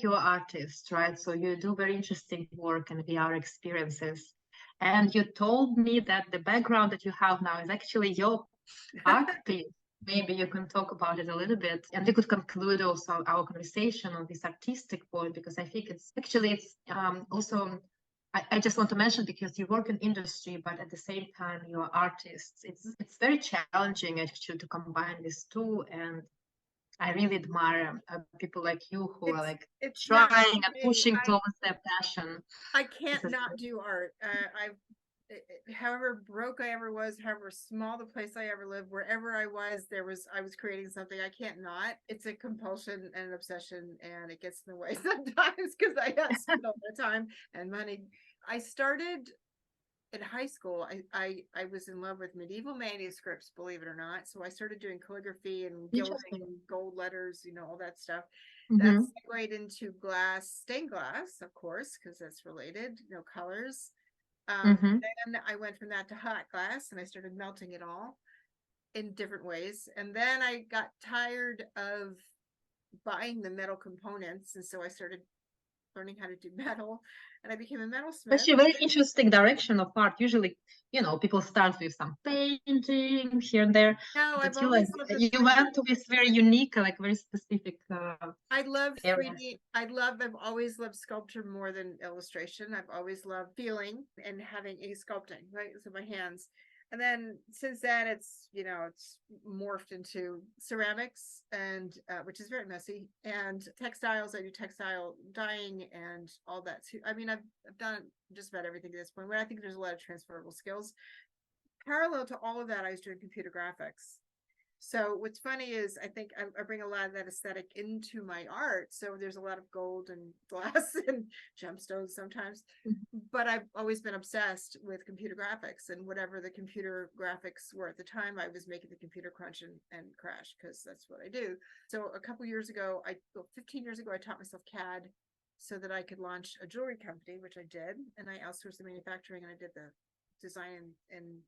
you're an artist, right? So you do very interesting work and VR experiences. And you told me that the background that you have now is actually your art piece. Maybe you can talk about it a little bit, and we could conclude also our conversation on this artistic point, because I think it's also. I just want to mention, because you work in industry, but at the same time you're artists. It's very challenging actually to combine these two, and I really admire people like you who are like It's not trying and me. pushing towards their passion. I This can't is not do art. However broke I ever was, however small the place I ever lived, wherever I was I was creating something. I can't not. It's a compulsion and an obsession, and it gets in the way sometimes because I have to spend all the time and money. I started in high school. I was in love with medieval manuscripts, believe it or not. So I started doing calligraphy and interesting. gilding, gold letters, all that stuff. That Mm-hmm. segued into stained glass, of course, because that's related, colors. Mm-hmm. Then I went from that to hot glass, and I started melting it all in different ways. And then I got tired of buying the metal components, and so I started learning how to do metal, and I became a metalsmith. Actually, a very interesting direction of art. Usually, people start with some painting here and there, No, I've but always loved the you 3D. went to this very unique, like very specific I love area. 3D. I've always loved sculpture more than illustration. I've always loved feeling and having a sculpting, right? So my hands. And then since then, it's morphed into ceramics, and which is very messy, and textiles. I do textile dyeing and all that too. I mean, I've done just about everything at this point, but I think there's a lot of transferable skills. Parallel to all of that, I was doing computer graphics. So what's funny is I think I bring a lot of that aesthetic into my art. So there's a lot of gold and glass and gemstones sometimes, but I've always been obsessed with computer graphics, and whatever the computer graphics were at the time, I was making the computer crunch and crash, because that's what I do. So a couple years ago, 15 years ago, I taught myself CAD so that I could launch a jewelry company, which I did. And I outsourced the manufacturing, and I did the design, and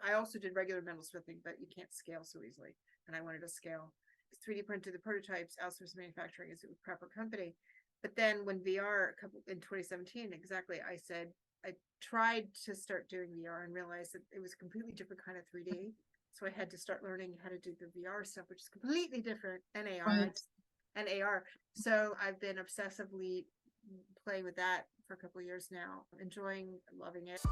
I also did regular metal smithing, but you can't scale so easily. And I wanted to scale. 3D printed the prototypes, outsourced manufacturing as a proper company. But then when VR in 2017, exactly, I tried to start doing VR and realized that it was a completely different kind of 3D. So I had to start learning how to do the VR stuff, which is completely different, and AR. So I've been obsessively playing with that for a couple of years now, enjoying, loving it.